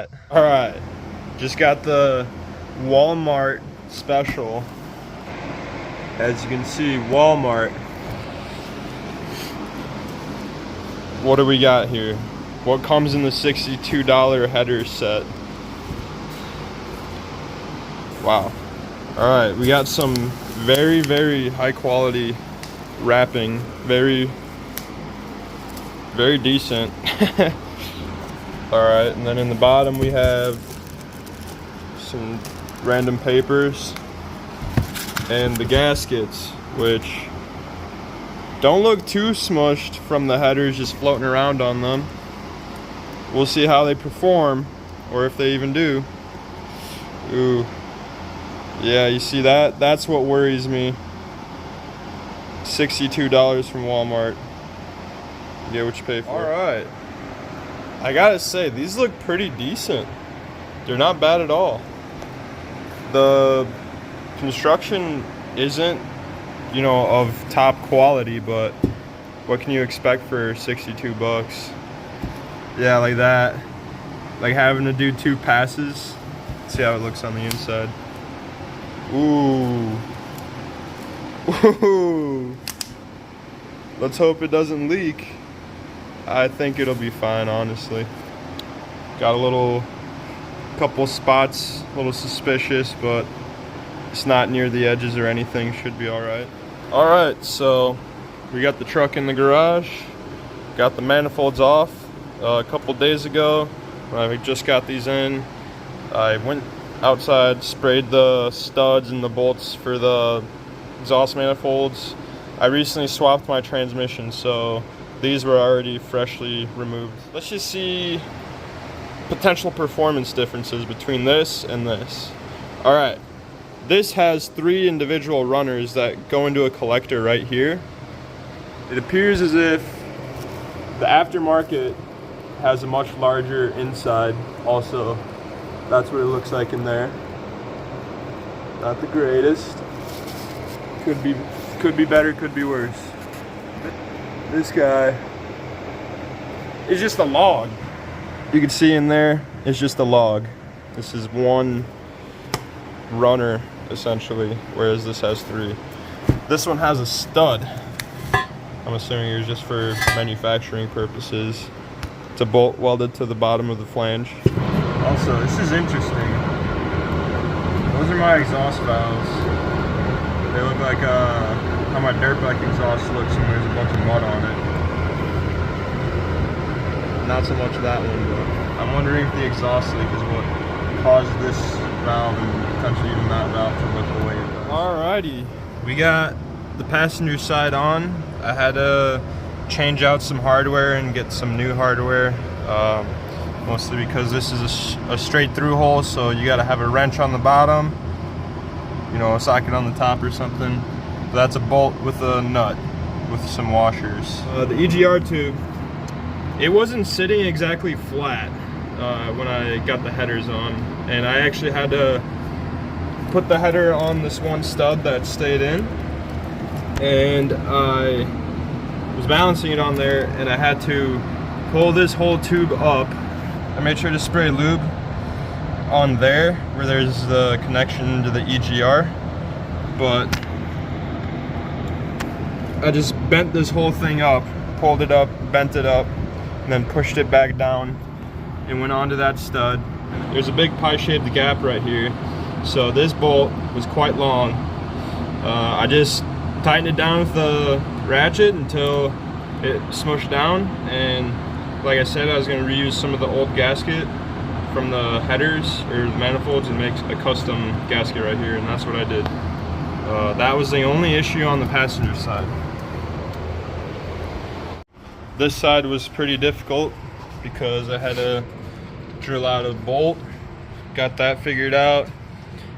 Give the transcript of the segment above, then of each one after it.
got? All right, just got the Walmart special. As you can see, Walmart. What do we got here? What comes in the $62 header set? Wow. All right, we got some very, very high quality wrapping. Very, very decent. All right, and then in the bottom we have some random papers and the gaskets, which don't look too smushed from the headers just floating around on them. We'll see how they perform, or if they even do. Ooh. Yeah, you see that? That's what worries me. $62 from Walmart. You get what you pay for. All right. I gotta say, these look pretty decent. They're not bad at all. The construction isn't, you know, of top quality, but what can you expect for 62 bucks? Yeah, like that. Like having to do 2 passes. Let's see how it looks on the inside. Ooh. Ooh. Let's hope it doesn't leak. I think it'll be fine, honestly. Got a couple spots, a little suspicious, but it's not near the edges or anything. Should be all right. All right, so we got the truck in the garage. Got the manifolds off a couple days ago. When I just got these in, I went outside, sprayed the studs and the bolts for the exhaust manifolds. I recently swapped my transmission, so these were already freshly removed. Let's just see potential performance differences between this and this. All right, this has 3 individual runners that go into a collector right here. It appears as if the aftermarket has a much larger inside also. That's what it looks like in there. Not the greatest. Could be better, could be worse. This guy is just a log. You can see in there, it's just a log. This is 1 runner, essentially, whereas this has 3. This one has a stud. I'm assuming it's just for manufacturing purposes. It's a bolt welded to the bottom of the flange. Also, this is interesting. Those are my exhaust valves. They look like how my dirt bike exhaust looks when there's a bunch of mud on it. Not so much that one, but I'm wondering if the exhaust leak is what caused this valve and potentially even that valve to look the way it does. Alrighty, we got the passenger side on. I had to change out some hardware and get some new hardware, mostly because this is a straight through hole, so you got to have a wrench on the bottom, you know, a socket on the top or something. That's a bolt with a nut with some washers. The EGR tube, it wasn't sitting exactly flat when I got the headers on, and I actually had to put the header on this one stud that stayed in, and I was balancing it on there, and I had to pull this whole tube up. I made sure to spray lube on there where there's the connection to the EGR, but I just bent this whole thing up, pulled it up, bent it up, and then pushed it back down and went onto that stud. There's a big pie-shaped gap right here, so this bolt was quite long. I just tightened it down with the ratchet until it smushed down, and like I said, I was going to reuse some of the old gasket from the headers or the manifolds and make a custom gasket right here, and that's what I did. That was the only issue on the passenger side. This side was pretty difficult because I had to drill out a bolt. Got that figured out.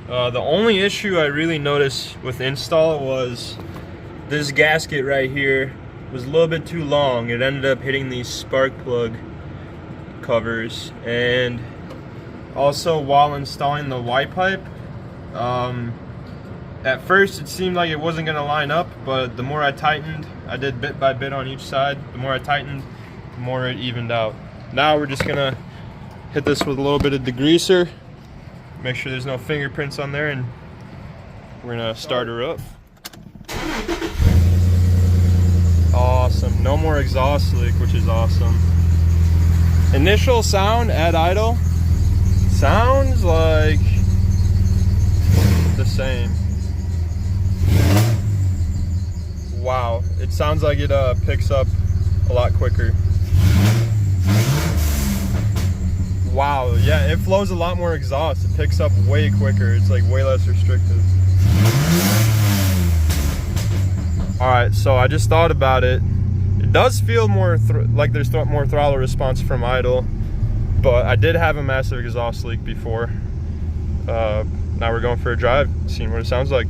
The only issue I really noticed with install was this gasket right here was a little bit too long. It ended up hitting these spark plug covers, and also while installing the Y pipe, at first it seemed like it wasn't going to line up, but the more I tightened, I did bit by bit on each side, the more I tightened, the more it evened out. Now we're just going to Hit this with a little bit of degreaser. Make sure there's no fingerprints on there, and we're gonna start her up. Awesome, no more exhaust leak, which is awesome. Initial sound at idle sounds like the same. Wow, it sounds like it picks up a lot quicker. Wow, yeah, it flows a lot more exhaust. It picks up way quicker. It's like way less restrictive. All right, so I just thought about it. It does feel more like there's more throttle response from idle, but I did have a massive exhaust leak before. Now we're going for a drive, seeing what it sounds like.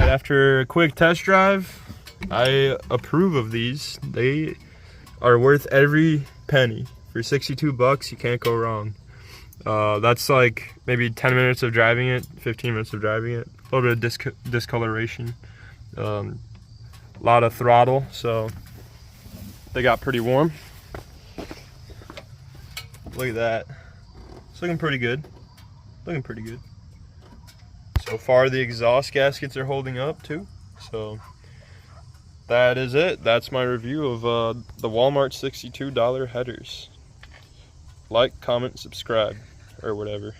After a quick test drive, I approve of these. They are worth every penny. For 62 bucks, you can't go wrong. That's like maybe 10 minutes of driving it, 15 minutes of driving it. A little bit of discoloration. A lot of throttle, so they got pretty warm. Look at that. It's looking pretty good. Looking pretty good. So far the exhaust gaskets are holding up too. So that is it. That's my review of the Walmart $62 headers. Like, comment, subscribe, or whatever.